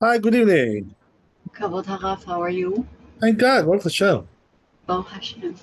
Hi, good evening. Kavod Haraf, how are you? Thank God, what the show? Baruch Hashem.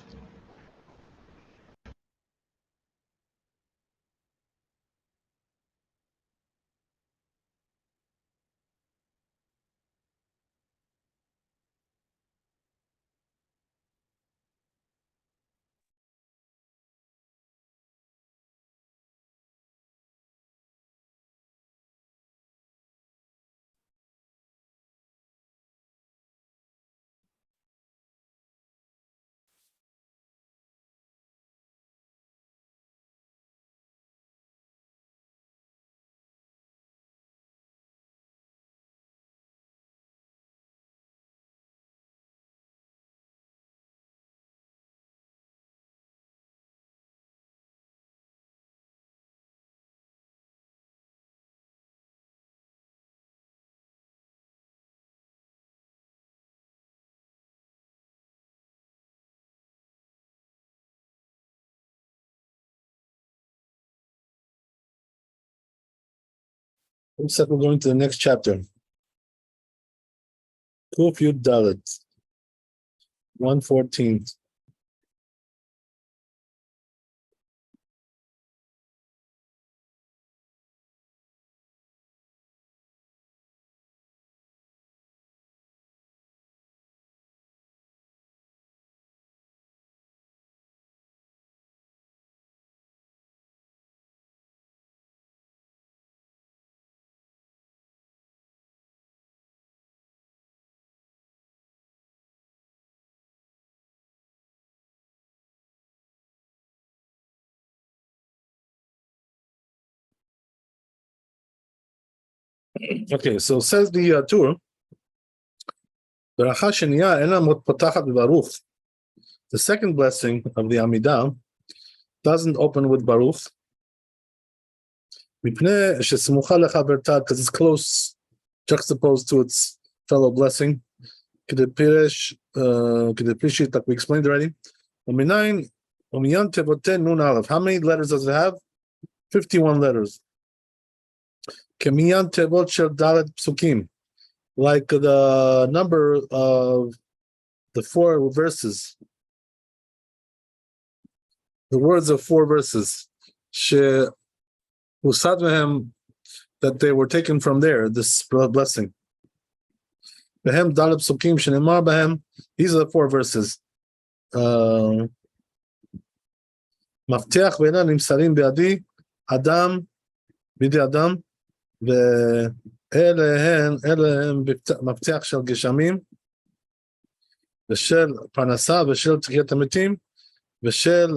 Looks like we're going to the next chapter. Kuf Yud Dalet, 114. Okay, so says the tour. The second blessing of the Amidah doesn't open with Baruch because it's close, juxtaposed to its fellow blessing. Like we explained already. How many letters does it have? 51 letters. Like the number of the four verses, the words of four verses, that they were taken from there, this blessing. These are the four verses. מבטיח ואינם נמסרים בידי אדם, בידי אדם, ואלה הם מבטיח של גשמים, ושל פרנסה, ושל תחיית המתים, ושל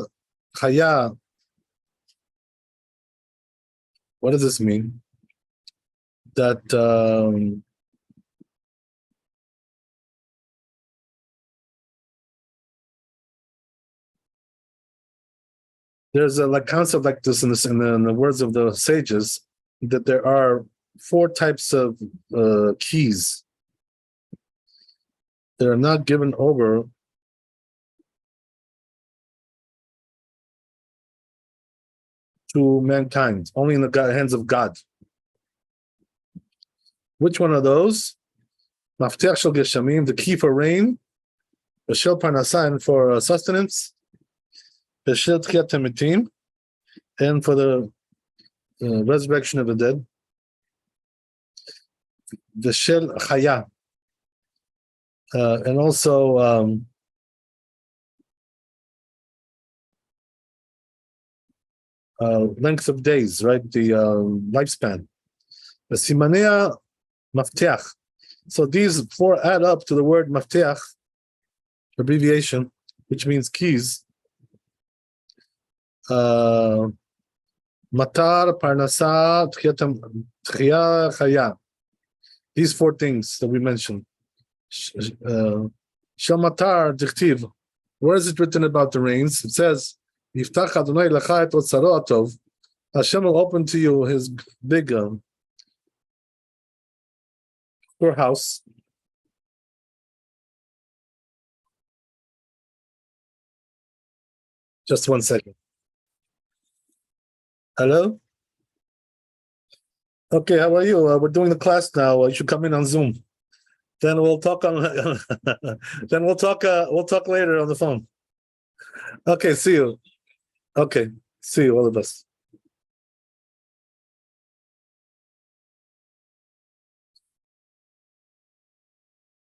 חיה. What does this mean? That there's a concept like this in the words of the sages, that there are four types of keys that are not given over to mankind, only in the hands of God. Which one of those? Maftiach shel geshamim, the key for rain, b'shel parnasa, for sustenance, b'shel tchiyat hamitim, and for the resurrection of the dead, b'shel chaya, and also length of days, right? The lifespan. The simanea maftiach. So these four add up to the word maftiach, abbreviation, which means keys. Matar, parnasa, tchiya, chaya. These four things that we mentioned. Shel matar dichtiv. Where is it written about the rains? It says, Yiftach Adonai lecha et otzaro atov. Hashem will open to you his big storehouse. Just 1 second. Hello? Okay, how are you? We're doing the class now. You should come in on Zoom. Then we'll talk on. Then we'll talk. We'll talk later on the phone. Okay, see you. Okay, see you. All the best.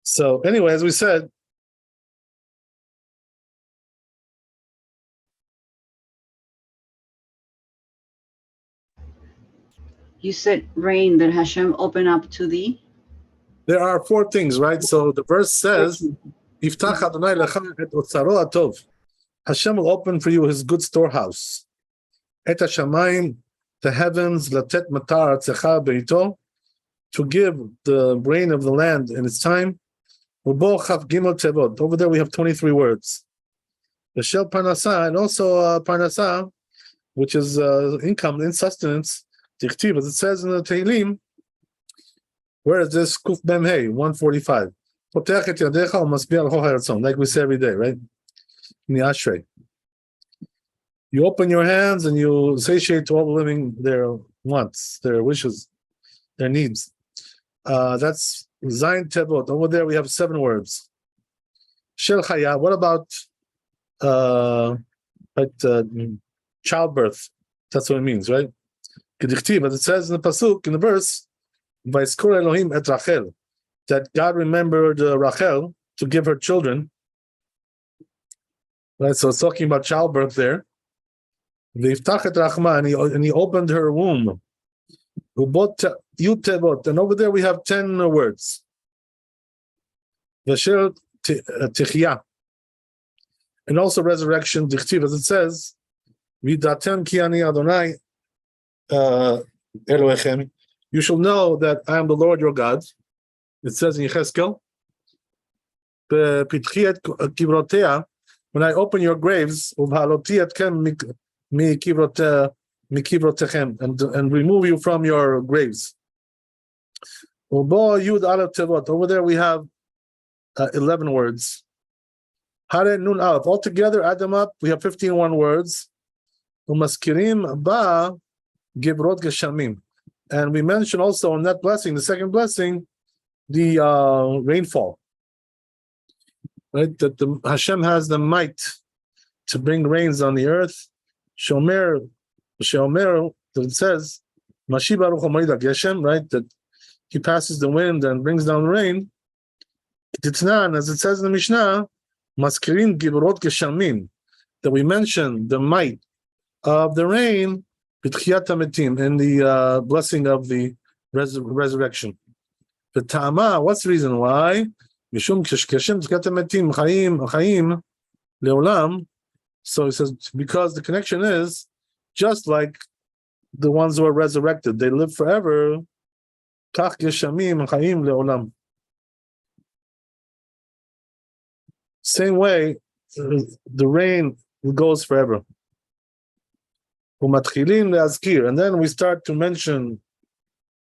So anyway, as we said, You said rain that Hashem opened up to thee. there are four things, right? So the verse says, "Iftach Adonai lecha et otzaro atov." Hashem will open for you His good storehouse. Et hashamayim, the heavens, latet matar tzecha beito, to give the rain of the land in its time. Ubo chav gimel tevot. Over there we have 23 words. The shel parnasah, and also parnasah, which is income, in sustenance. Tichtiv, as it says in the Tehillim. Where is this? Kuf Mem Hey, 145. Potech et yadecha u'masbi al ha'aratzon, like we say every day, right? In the Ashrei. You open your hands and you satiate to all the living their wants, their wishes, their needs. That's Zayin Tevot. Over there we have 7 words. Shel Chaya. What about childbirth? That's what it means, right? Kedichtiv, as it says in the pasuk, in the verse, Vayizkor Elohim et Rachel, that God remembered Rachel to give her children. Right, so it's talking about childbirth there. V'yiftach et Rachma, and he opened her womb. Ubot Yutevot, and over there we have 10 words. V'shel Tichya, and also resurrection. Dichtiv, as it says, V'datem ki ani Adonai Elohechem. You shall know that I am the Lord your God. It says in Yechezkel, when I open your graves, and remove you from your graves. Over there we have 11 words. Altogether, add them up, we have 15 words. And we mentioned also in that blessing, the second blessing, the rainfall. Right? That the Hashem has the might to bring rains on the earth. Shomer, that it says, Mashi Baruch Hamayda Geshem, right? That he passes the wind and brings down rain. Titnan, as it says in the Mishnah, Maskirin Gibrot Geshamim, that we mentioned the might of the rain in the blessing of the resurrection. The Ta'ama, what's the reason why? So he says, because the connection is just like the ones who are resurrected, they live forever. Same way, the rain goes forever. And then we start to mention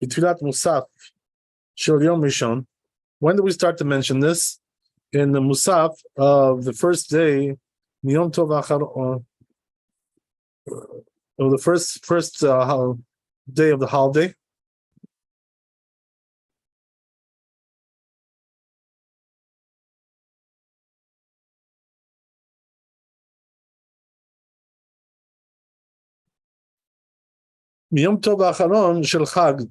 B'tfilat Musaf Shel Yom Rishon. When do we start to mention this? In the Musaf of the first day, Yom Tov Acharon, of the first day of the holiday. Yom Tov Acharon Shel Chag.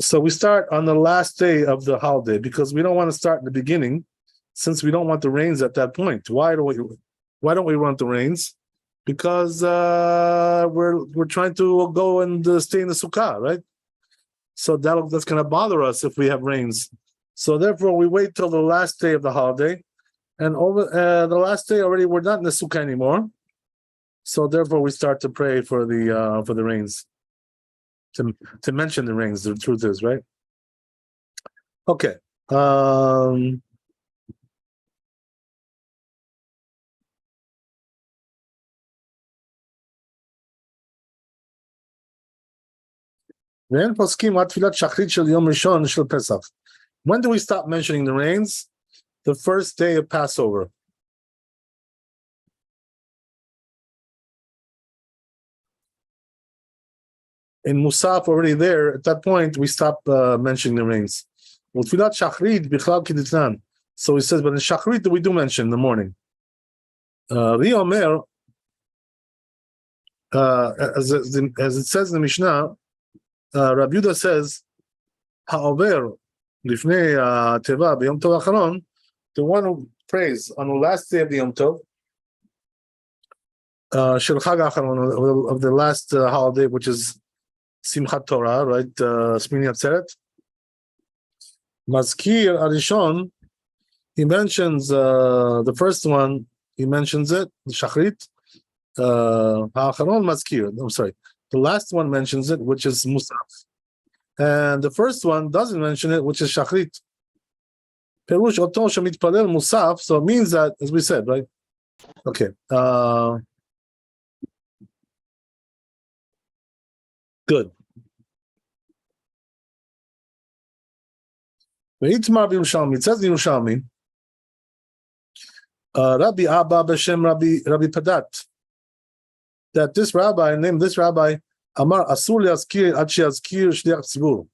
So we start on the last day of the holiday because we don't want to start in the beginning, since we don't want the rains at that point. Why don't we want the rains? Because we're trying to go and stay in the sukkah, right? So that's going to bother us if we have rains. So therefore, we wait till the last day of the holiday, and over the last day already we're not in the sukkah anymore. So therefore, we start to pray for the rains, to mention the rains. The truth is, right? Okay. When do we stop mentioning the rains? The first day of Passover. in Musaf already there, at that point, we stop mentioning the rains. So he says, but in Shachrit, we do mention in the morning. Riomer, as it says in the Mishnah, Rabbi Yehuda says, Ha'over lifnei teva b'yom tov acharon, the one who prays on the last day of the Yom Tov, shel Chag Acharon, of the last holiday, which is Simchat Torah, right? Shmini Atzeret. Mazkir Arishon, he mentions the first one. He mentions it, the Shachrit. Ha'acharon Mazkir. I'm sorry. The last one mentions it, which is Musaf, and the first one doesn't mention it, which is Shachrit. Perush Oto Shemitpalel Musaf. So it means that, as we said, right? Okay. Good. It says in Yerushalmi, Rabbi Abba B'Shem Rabbi Padat, that this rabbi, named this rabbi, Amar Asur Liazkir Ad She'azkir Shliach Tzibur.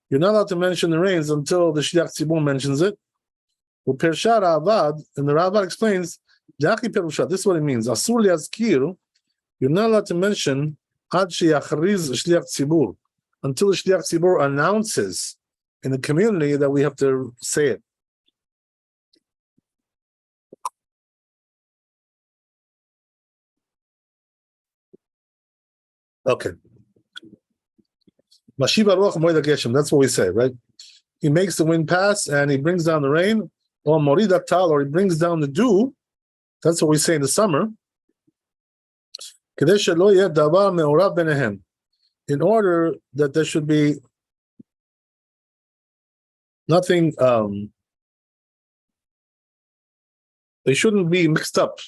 You're not allowed to mention the rains until the Shliach Tzibur mentions it. U'Persha Ravad, and the rabbi explains, Yachi Perusha, this is what it means. Asur Liazkir, you're not allowed to mention Ad She'achriz Shliach Tzibur, until the Shliach Tzibur announces in the community that we have to say it. Okay. Mashiva Ruach Moed HaGeshem, that's what we say, right? He makes the wind pass and he brings down the rain, or Morid Atal, or he brings down the dew. That's what we say in the summer. In order that there should be nothing, they shouldn't be mixed up.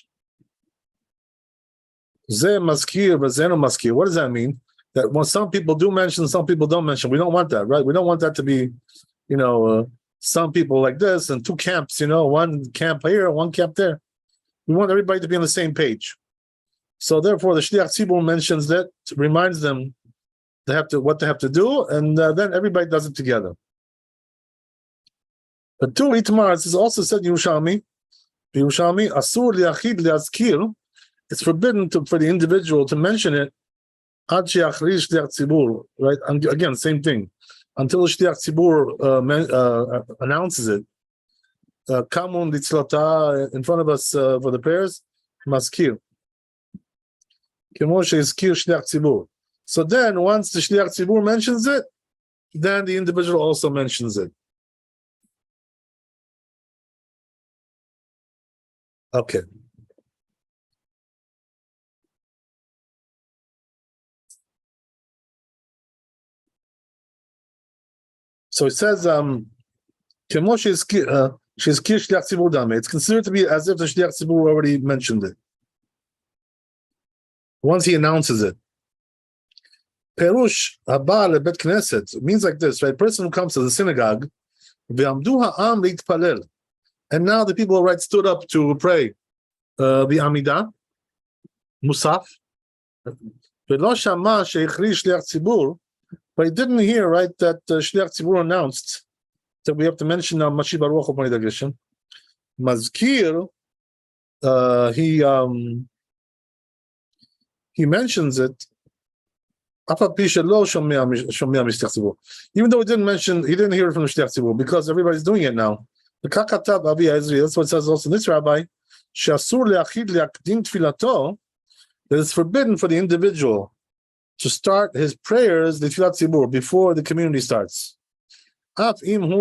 Zeh maskir, zeno maskir. What does that mean? That when some people do mention, some people don't mention. We don't want that, right? We don't want that to be, some people like this and two camps, one camp here, one camp there. We want everybody to be on the same page. So therefore, the Shliach Tzibur mentions that, reminds them what they have to do, and then everybody does it together. But two Itmar, this is also said in Yerushalmi, Asur liachid liazkir, it's forbidden for the individual to mention it, Ad she'achriz Shliach Tzibur, right? And again, same thing. Until the Shliach Tzibur announces it. Kamun ditzlata, in front of us for the prayers, maskir. Kemo she'izkir Shliach Tzibur. So then, once the Shliach Tzibur mentions it, then the individual also mentions it. Okay. So it says, it's considered to be as if the Shliach Tzibur already mentioned it. Once he announces it. Perush haba lebet knesset means like this, right? Person who comes to the synagogue, v'amdu ha'am leitpalel, and now the people stood up to pray the Amidah, Musaf, v'lo shama she'achriz Shliach Tzibur, but he didn't hear, right, that Shliach Tzibur announced that we have to mention Mashiach Baruch Hu Dageshim. Mazkir, he mentions it. Even though he didn't hear it from the Shliach Tzibur, because everybody's doing it now. The Kakatab Abi Ezri, that's what it says also in this rabbi, that it's forbidden for the individual to start his prayers, the Tfilat Tzibur, before the community starts. Even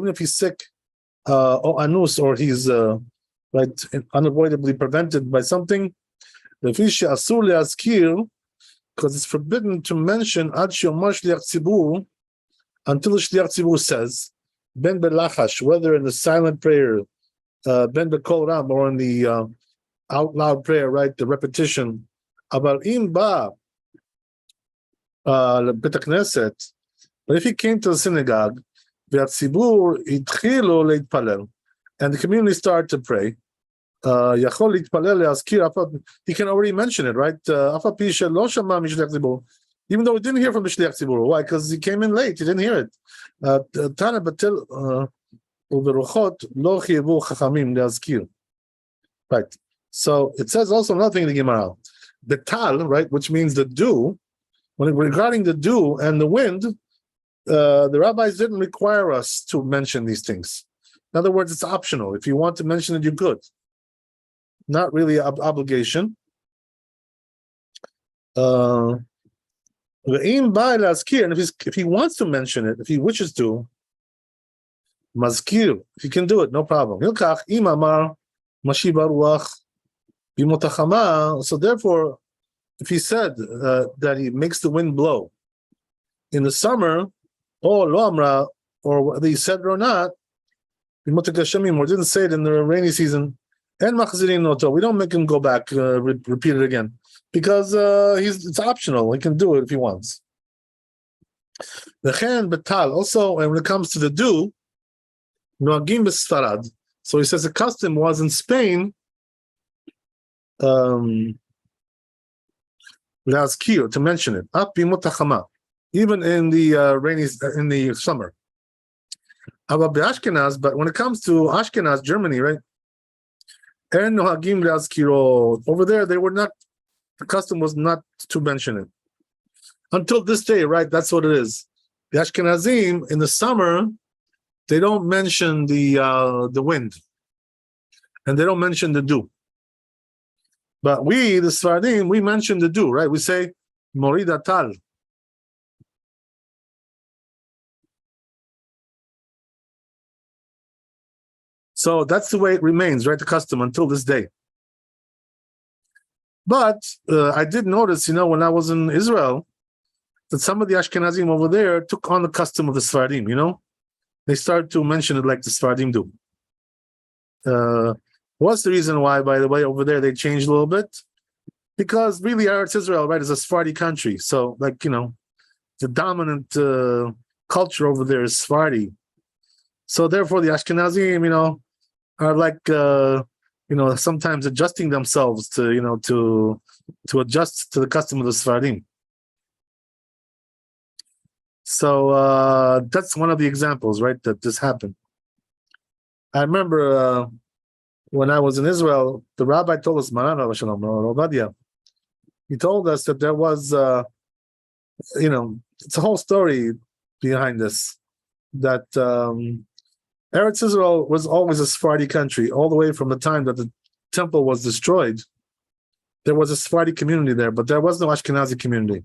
if he's sick, or anus, or he's unavoidably prevented by something, because it's forbidden to mention Ad She'omar Shliach Tzibur until the Shliach Tzibur says, Ben Belachash, whether in the silent prayer, Ben Bekol Ram, or in the out loud prayer, right, the repetition, Aval Im Ba Bet HaKnesset, but if he came to the synagogue, והציבור התחילו להתפלל, and the community started to pray, יכול להתפלל להזכיר, he can already mention it, right? אף על פי שלא שמע משליח ציבור, Even though we didn't hear from the Shliach Tzibur. Why? Because he came in late. He didn't hear it. Tana batel uveruchot lo chiyavu chachamim leazkir. Right. So it says also another thing in the Gemara. Betal, right, which means the dew. Regarding the dew and the wind, the rabbis didn't require us to mention these things. In other words, it's optional. If you want to mention it, you could. Not really an obligation. And if he wants to mention it, if he wishes to, mazkir, if he can do it, no problem. So therefore, if he said that he makes the wind blow in the summer, or lo amra, or whether he said it or not, or didn't say it in the rainy season, and we don't make him go back, repeat it again, because it's optional. He can do it if he wants. Also, and when it comes to the dew, so he says the custom was in Spain, to mention it, even in the in the summer. But when it comes to Ashkenaz, Germany, right? Over there, they were not. The custom was not to mention it until this day, right? That's what it is. The Ashkenazim in the summer, they don't mention the wind, and they don't mention the dew. But we, the Sfaradim, we mention the dew, right? We say Morida Tal. So that's the way it remains, right? The custom until this day. But I did notice, when I was in Israel, that some of the Ashkenazim over there took on the custom of the Sfaradim, They started to mention it like the Sfaradim do. What's the reason why, by the way, over there they changed a little bit? Because really, Eretz Israel, right, is a Sephardi country. So, the dominant culture over there is Sephardi. So, therefore, the Ashkenazim, are sometimes adjusting themselves to adjust to the custom of the Sephardim. So, that's one of the examples, right, that this happened. I remember when I was in Israel, the rabbi told us, he told us that there was, it's a whole story behind this, that Eretz Israel was always a Sephardi country, all the way from the time that the temple was destroyed. There was a Sephardi community there, but there was no Ashkenazi community.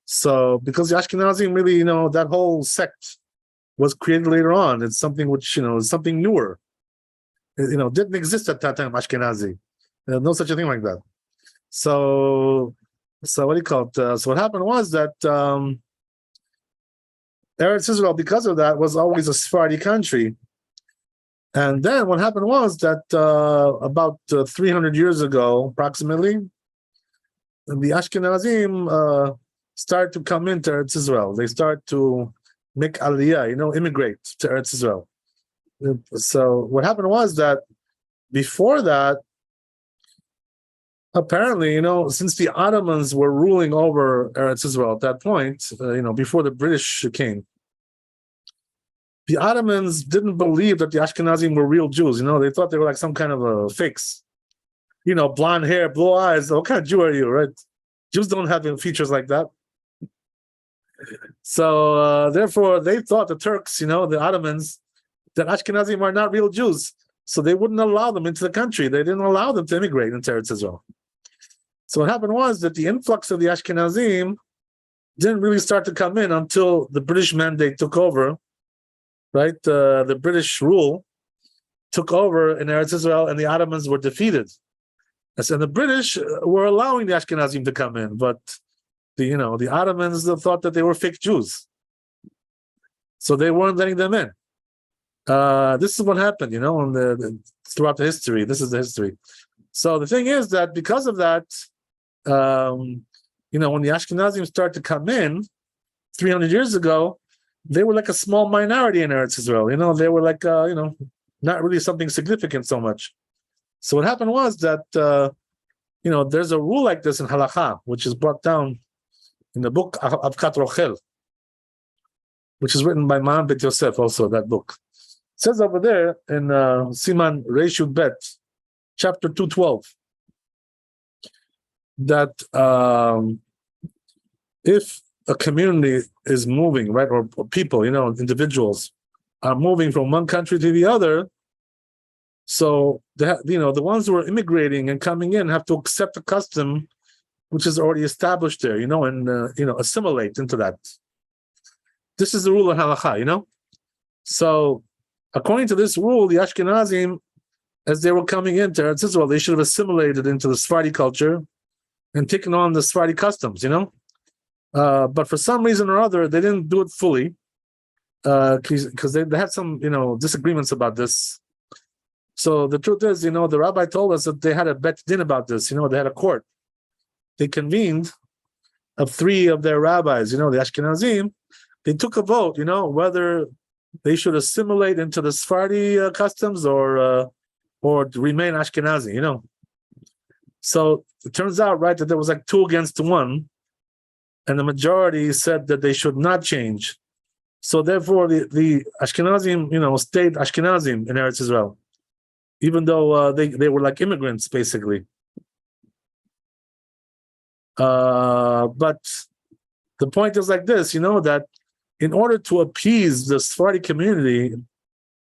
So because the Ashkenazim really, that whole sect was created later on. It's something which, is something newer. Didn't exist at that time, Ashkenazi. No such a thing like that. So what do you call it? So what happened was that Eretz Israel, because of that, was always a Sephardi country. And then what happened was that about 300 years ago, approximately, the Ashkenazim started to come into Eretz Israel. They start to make aliyah, immigrate to Eretz Israel. So what happened was that before that, apparently, since the Ottomans were ruling over Eretz Israel at that point, before the British came, the Ottomans didn't believe that the Ashkenazim were real Jews. They thought they were like some kind of fakes. Blonde hair, blue eyes. What kind of Jew are you, right? Jews don't have features like that. So therefore, they thought, the Turks, the Ottomans, that Ashkenazim are not real Jews. So they wouldn't allow them into the country. They didn't allow them to immigrate into Eretz Israel. So what happened was that the influx of the Ashkenazim didn't really start to come in until the British mandate took over, right? The British rule took over in Eretz Israel, and the Ottomans were defeated. And the British were allowing the Ashkenazim to come in, but the Ottomans thought that they were fake Jews. So they weren't letting them in. This is what happened, throughout the history. This is the history. So the thing is that because of that, when the Ashkenazim started to come in 300 years ago, they were like a small minority in Eretz Israel. They were like, not really something significant so much. So what happened was that, there's a rule like this in Halakha, which is brought down in the book Avkat Rochel, which is written by Ma'am Bet Yosef, also that book. It says over there in Siman Reishut Bet, chapter 212, that if a community is moving, right, or people, individuals are moving from one country to the other, so the ones who are immigrating and coming in have to accept a custom which is already established there, and assimilate into that. This is the rule of halakha, So, according to this rule, the Ashkenazim, as they were coming into Eretz Israel, they should have assimilated into the Sephardi culture and taken on the Sephardi customs, But for some reason or other, they didn't do it fully because they had some, disagreements about this. So the truth is, the rabbi told us that they had a bet din about this. They had a court. They convened of three of their rabbis, the Ashkenazim. They took a vote, whether they should assimilate into the Sephardi customs or remain Ashkenazi, So it turns out, right, that there was like 2 against 1, and the majority said that they should not change. So therefore, the Ashkenazim, stayed Ashkenazim in Eretz Israel, even though they were like immigrants, basically. But the point is like this, that in order to appease the Sephardi community,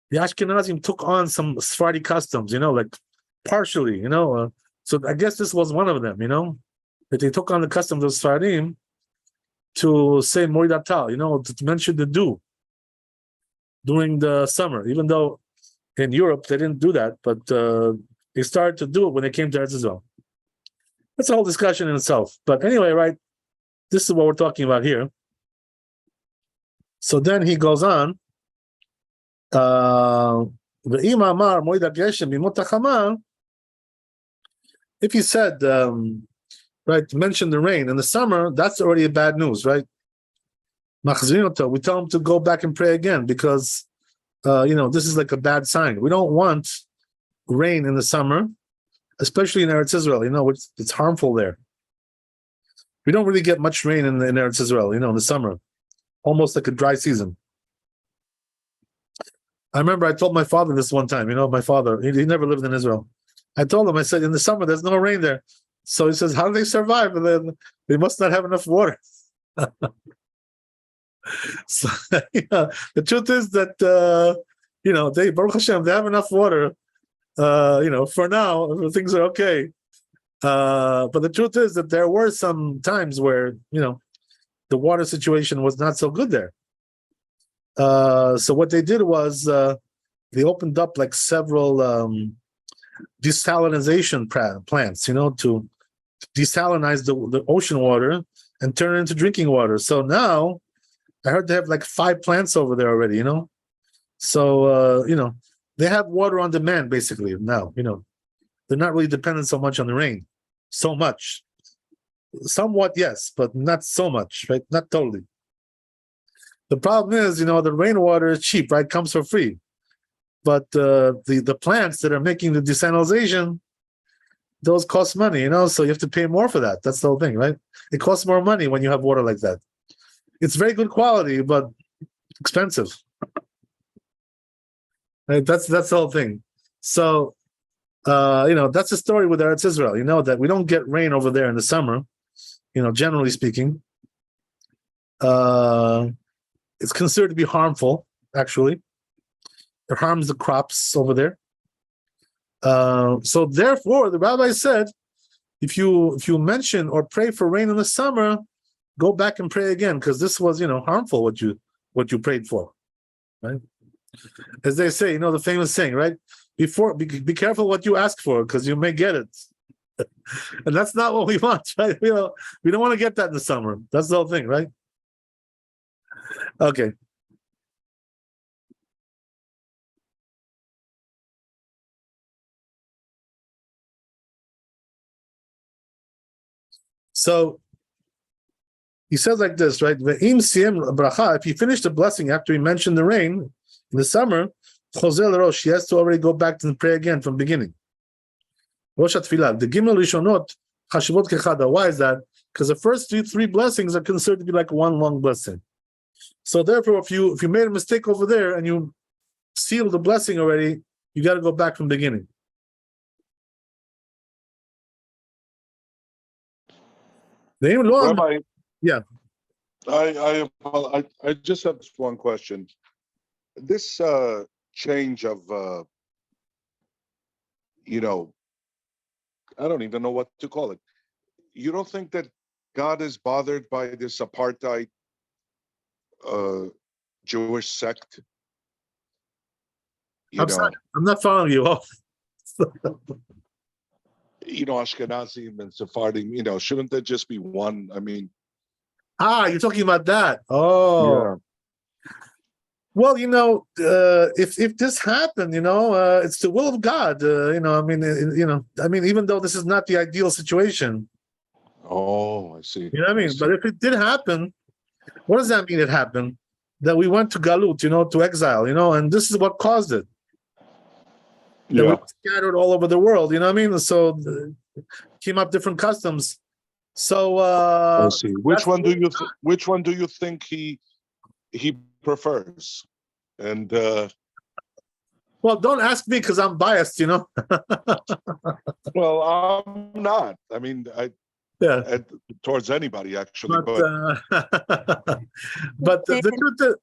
the Ashkenazim took on some Sephardi customs, like partially, So I guess this was one of them, that they took on the customs of Sephardim to say Moridatal, to mention the dew during the summer, even though in Europe they didn't do that, but they started to do it when they came to Eretz Israel. That's a whole discussion in itself. But anyway, right, this is what we're talking about here. So then he goes on, if he said, right, mention the rain in the summer, that's already a bad news, right? We tell him to go back and pray again because, this is like a bad sign. We don't want rain in the summer, especially in Eretz Israel, it's harmful there. We don't really get much rain in Eretz Israel, in the summer, almost like a dry season. I remember I told my father this one time, my father, he never lived in Israel. I told him, I said, in the summer, there's no rain there. So he says, how do they survive? And then they must not have enough water. So, the truth is that, they, Baruch Hashem, they have enough water, for now, things are okay. But the truth is that there were some times where, the water situation was not so good there. So what they did was they opened up like several desalinization plants, to desalinize the ocean water and turn it into drinking water. So now I heard they have like 5 plants over there already, So, they have water on demand basically now, They're not really dependent so much on the rain. So much. Somewhat, yes, but not so much, right? Not totally. The problem is, the rainwater is cheap, right? Comes for free. But the plants that are making the desalinization, those cost money, so you have to pay more for that. That's the whole thing, right? It costs more money when you have water like that. It's very good quality, but expensive. Right? That's the whole thing. So, that's the story with Eretz Israel, that we don't get rain over there in the summer, generally speaking. It's considered to be harmful, actually. It harms the crops over there. So therefore, the rabbi said, if you mention or pray for rain in the summer, go back and pray again, because this was, harmful what you prayed for, right? As they say, the famous saying, right? Be careful what you ask for, because you may get it. And that's not what we want, right? We don't want to get that in the summer. That's the whole thing, right? Okay. So he says like this, right? If he finished the blessing after he mentioned the rain in the summer, he has to already go back to pray again from the beginning. The Gimel Rishonot Chashivot kechada. Why is that? Because the first three blessings are considered to be like one long blessing. So therefore, if you made a mistake over there and you sealed the blessing already, you got to go back from the beginning. Rabbi, yeah. I just have one question. This change of I don't even know what to call it. You don't think that God is bothered by this apartheid Jewish sect? I'm not following you. Ashkenazim and Sephardim, shouldn't there just be one? I mean, you're talking about that. Oh, yeah. Well, if this happened, it's the will of God. Even though this is not the ideal situation. Oh, I see. You know what I mean? But if it did happen, what does that mean? It happened that we went to Galut, to exile, and this is what caused it. That we were scattered all over the world. You know what I mean? So came up different customs. So I see. Which one do you think he prefers? And well, don't ask me because I'm biased. Well, I'm not. I mean, towards anybody actually, but the truth is,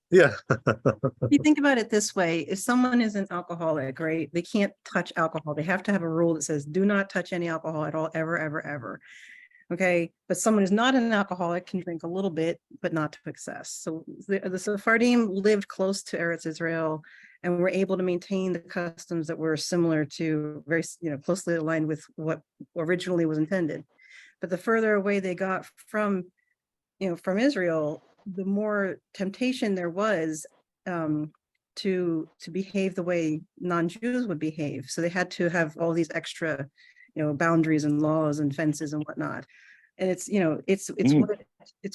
If you think about it this way, if someone is an alcoholic, right, they can't touch alcohol. They have to have a rule that says, do not touch any alcohol at all, ever, ever, ever. Okay. But someone who's not an alcoholic can drink a little bit, but not to excess. So the Sephardim lived close to Eretz Israel and were able to maintain the customs that were similar to very, closely aligned with what originally was intended. But the further away they got from Israel, the more temptation there was to behave the way non-Jews would behave. So they had to have all these extra, boundaries and laws and fences and whatnot. And it's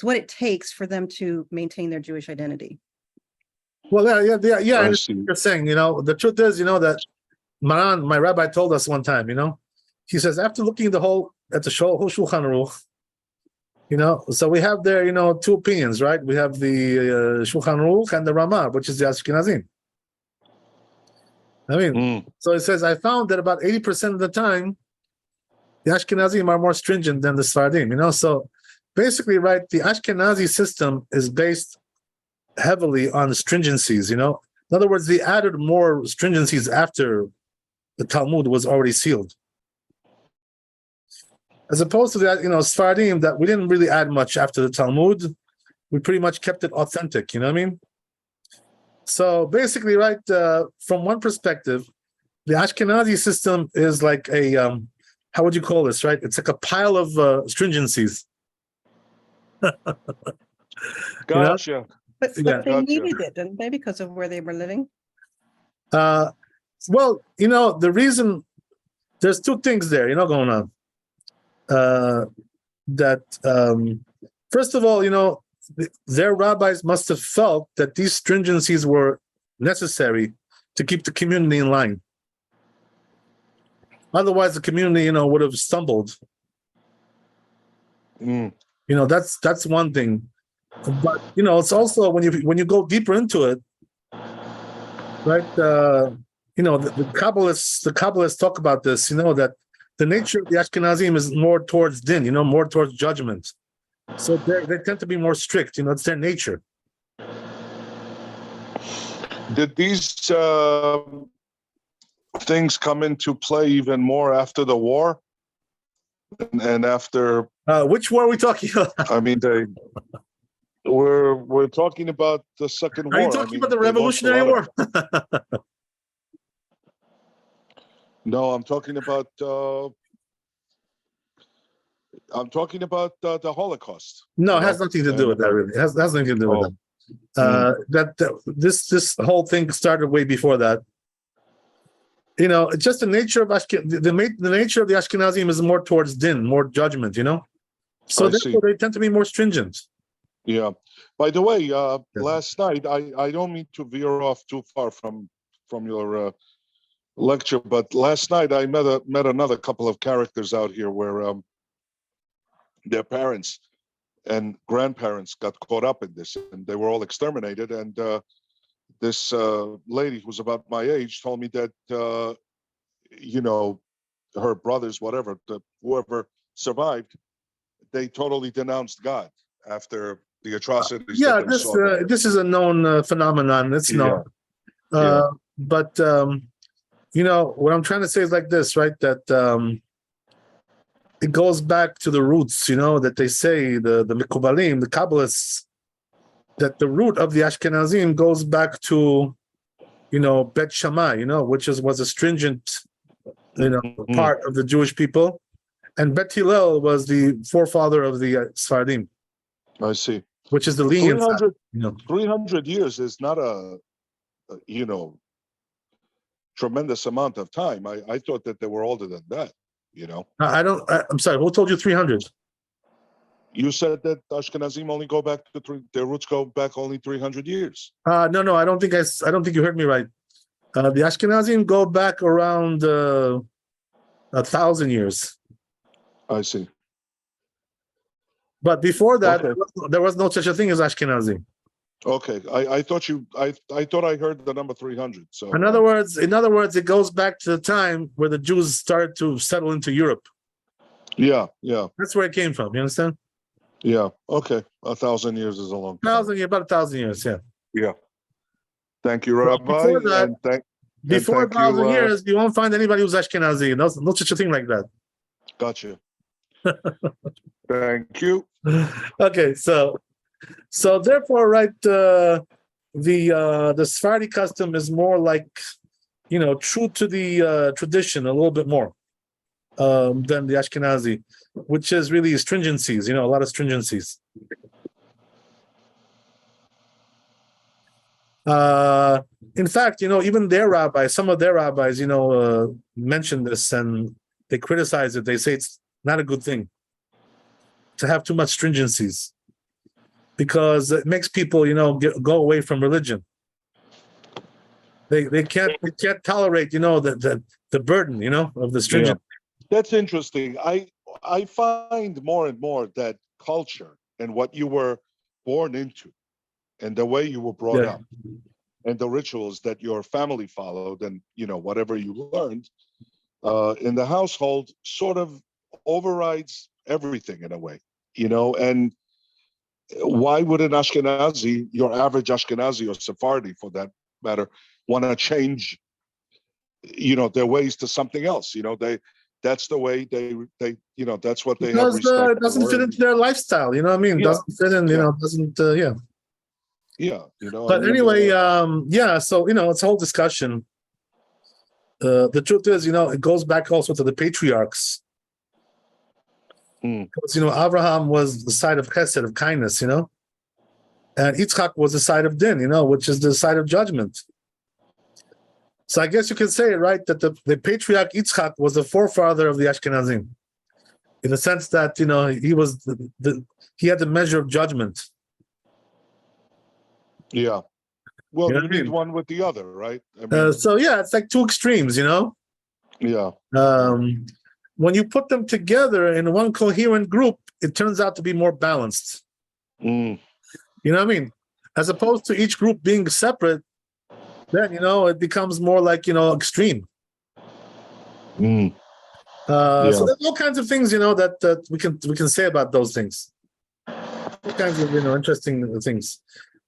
what it takes for them to maintain their Jewish identity. Well, I understand what you're saying. The truth is, that Maran, my rabbi, told us one time. He says after looking at the whole Shulchan Aruch, so we have there, two opinions, right? We have the Shulchan Aruch and the Ramah, which is the Ashkenazim. So it says, I found that about 80% of the time, the Ashkenazim are more stringent than the Sephardim, So basically, right, the Ashkenazi system is based heavily on stringencies, In other words, they added more stringencies after the Talmud was already sealed. As opposed to that, Sephardim, that we didn't really add much after the Talmud. We pretty much kept it authentic, you know what I mean? So basically, right, from one perspective, the Ashkenazi system is like a, how would you call this, right? It's like a pile of stringencies. Gotcha. But they needed it, didn't they, because of where they were living? Well, the reason, there's two things there, going on. First of all, their rabbis must have felt that these stringencies were necessary to keep the community in line. Otherwise, the community, would have stumbled. That's one thing. But it's also when you go deeper into it, right? The Kabbalists talk about this. That the nature of the Ashkenazim is more towards din, more towards judgment. So they tend to be more strict. It's their nature. Did these things come into play even more after the war? And after which war are we talking about? I mean, we're talking about the Second War. Are you talking about the Revolutionary War? No, I'm talking about the Holocaust. No, it has nothing to do with that. Really, it has nothing to do with that. This whole thing started way before that. It's just the nature of the nature of the Ashkenazim is more towards din, more judgment. So therefore they tend to be more stringent. Yeah. By the way, last night I don't mean to veer off too far from your lecture, but last night I met another couple of characters out here where their parents and grandparents got caught up in this, and they were all exterminated. And this lady who's about my age told me that her brothers, whatever, whoever survived, they totally denounced God after the atrocities Yeah, that they saw. this is a known phenomenon. It's known. But what I'm trying to say is like this, right? That it goes back to the roots, that they say the Mikubalim, the Kabbalists, that the root of the Ashkenazim goes back to Bet Shammai, which was a stringent part of the Jewish people, and Bet Hillel was the forefather of the Sfardim. I see. Which is the lenient 300 years is not a tremendous amount of time. I thought that they were older than that. I'm sorry. Who told you 300? You said that Ashkenazim only go back to their roots go back only 300 years. No. I don't think you heard me right. The Ashkenazim go back around 1,000 years. I see. But before that, there was no such a thing as Ashkenazi. Okay, I thought I heard the number 300. So in other words, it goes back to the time where the Jews started to settle into Europe. Yeah. That's where it came from. You understand? Yeah. Okay. 1,000 years is a long time. About 1,000 years. Yeah. Yeah. Thank you, Rabbi. Before that, before 1,000 years, you won't find anybody who's Ashkenazi. No such a thing like that. Gotcha. Thank you. Okay, so therefore, right, the Sephardi custom is more like, true to the tradition a little bit more than the Ashkenazi, which is really stringencies, a lot of stringencies. In fact, even their rabbis, some of their rabbis, mention this and they criticize it. They say it's not a good thing to have too much stringencies because it makes people, go away from religion. They can't tolerate, the burden, of the stringent. Yeah. That's interesting. I find more and more that culture and what you were born into and the way you were brought up and the rituals that your family followed and, whatever you learned in the household sort of overrides everything in a way, and why would an Ashkenazi, your average Ashkenazi or Sephardi for that matter, want to change, their ways to something else? That's the way they that's what they have respect it doesn't fit into their lifestyle, what I mean? Yeah. Doesn't fit in, doesn't, Yeah, But anyway, so, it's a whole discussion. The truth is, it goes back also to the patriarchs. Because, Abraham was the side of chesed, of kindness, and Yitzchak was the side of din, which is the side of judgment. So I guess you can say, right, that the patriarch Yitzchak was the forefather of the Ashkenazim, in the sense that, he was he had the measure of judgment. Yeah. Well, you need one with the other, right? So yeah, it's like two extremes, Yeah. When you put them together in one coherent group, it turns out to be more balanced. You know what I mean? As opposed to each group being separate, then it becomes more like extreme. So there's all kinds of things that we can say about those things. All kinds of interesting things.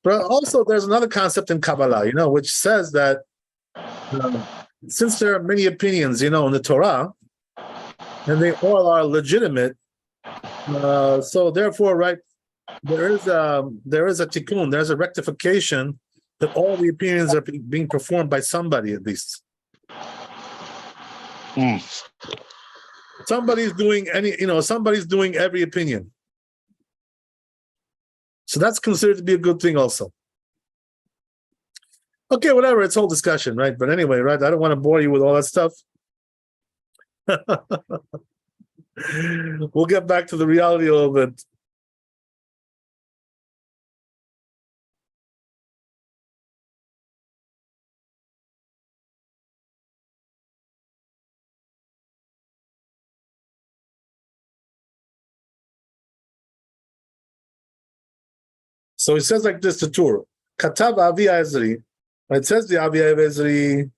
But also there's another concept in Kabbalah, which says that since there are many opinions, in the Torah, and they all are legitimate, so therefore, right, there is a tikkun, there's a rectification that all the opinions are being performed by somebody at least. Somebody's doing somebody's doing every opinion. So that's considered to be a good thing also. Okay, whatever, it's whole discussion, right? But anyway, right, I don't want to bore you with all that stuff. We'll get back to the reality a little bit. So he says like this to Tur. Katav Avi Ezri. It says the Avi Ezri.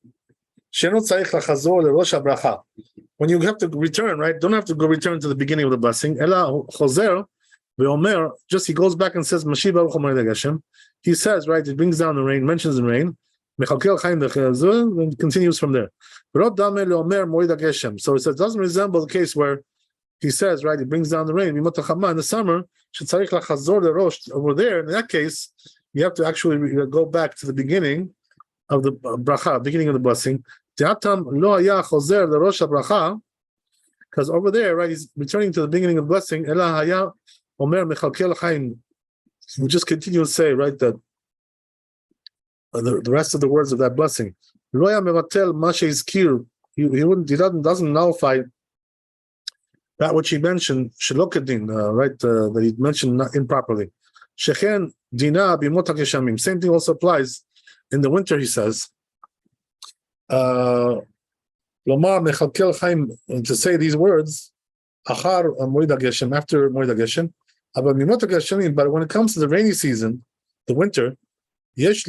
When you have to return, right? Don't have to go return to the beginning of the blessing. Ela Choser ve'omer. Just he goes back and says Mashiach Baruch Hamoed Hashem. He says, right? It brings down the rain, mentions the rain. And continues from there. So it says it doesn't resemble the case where he says, right, it brings down the rain in the summer. Over there, in that case, you have to actually go back to the beginning of the bracha, beginning of the blessing. Because over there, right, he's returning to the beginning of the blessing. We just continue to say, right, that the rest of the words of that blessing. He doesn't nullify that which he mentioned, right, that he mentioned improperly. Same thing also applies in the winter, he says. To say these words, after Moed HaGeshem. But when it comes to the rainy season, the winter, it's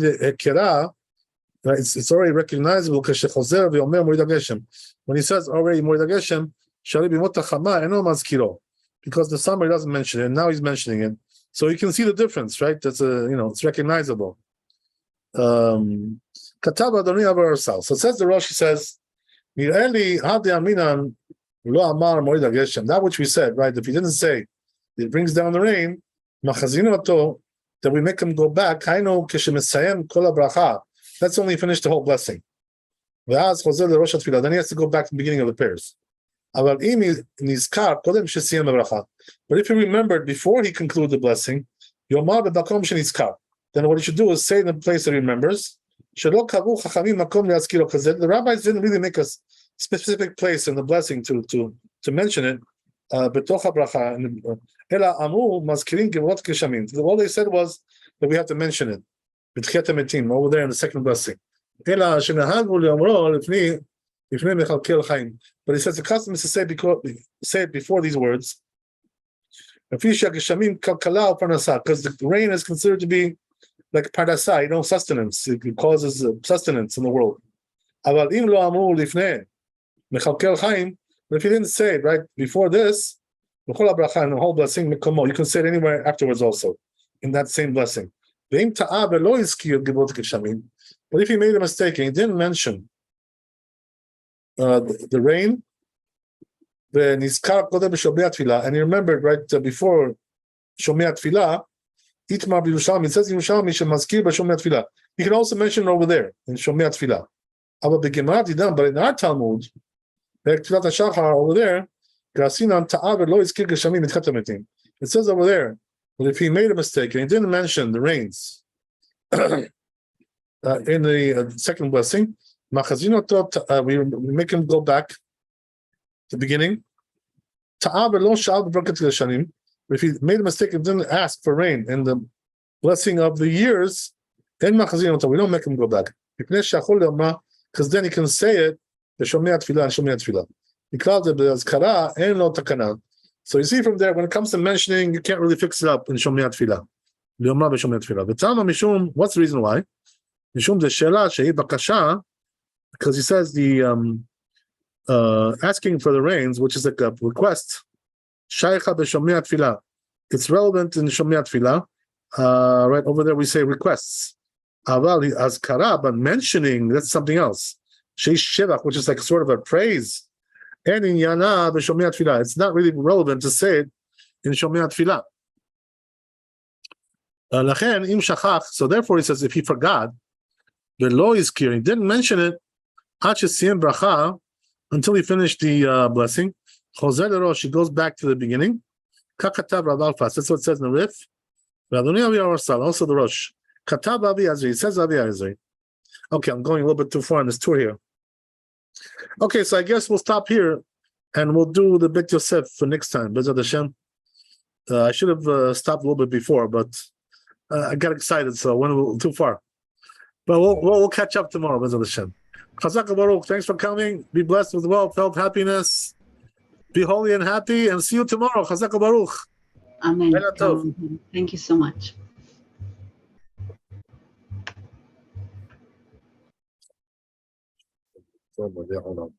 already recognizable. When he says already Moed HaGeshem, because the summer he doesn't mention it, and now he's mentioning it. So you can see the difference, right? That's it's recognizable. So it says the Rosh, he says, that which we said, right? If he didn't say it brings down the rain, that we make him go back. That's only finish the whole blessing. Then he has to go back to the beginning of the prayers. But if he remembered before he concluded the blessing, then what he should do is say in the place that he remembers. Because the rabbis didn't really make a specific place in the blessing to mention it. All they said was that we have to mention it over there in the second blessing. But he says the custom is to say it before these words. Because the rain is considered to be like parnasah, sustenance. It causes sustenance in the world. But if you didn't say it right before this, the whole blessing, you can say it anywhere afterwards also, in that same blessing. But if he made a mistake and he didn't mention the rain, and he remembered right before Shomei Tfilah, it says in Yerushalmi, he can also mention it over there in Shomei Tfilah. But in our Talmud, over there, it says over there that if he made a mistake and he didn't mention the rains in the second blessing, we make him go back to the beginning. If he made a mistake and didn't ask for rain in the blessing of the years, then we don't make him go back. Because then he can say it, the Shomei Tfilah and Shomei Tfilah. Because of the Azkara and no Takana. So you see from there, when it comes to mentioning, you can't really fix it up in Shomei Tfilah. What's the reason why? Because he says the asking for the rains, which is like a request. It's relevant in Shomei Tfilah. Right over there we say requests. Azkara, but mentioning, that's something else. Which is like sort of a praise. And in Yana, the Shomei Tfilah, it's not really relevant to say it in Shomei Tfilah. So therefore he says if he forgot, the law is clear. He didn't mention it until he finished the blessing. He goes back to the beginning. That's what it says in the Rif. Also the Rosh. It says Avi Ezri. Okay, I'm going a little bit too far on this tour here. Okay, so I guess we'll stop here and we'll do the Bet Yosef for next time. B'ezrat Hashem. I should have stopped a little bit before, but I got excited, so I went a little too far. But we'll catch up tomorrow. B'ezrat Hashem. Chazak Baruch, thanks for coming. Be blessed with wealth, health, happiness. Be holy and happy, and see you tomorrow. Chazak Baruch. Amen. Thank you so much. forward. Yeah, hold on.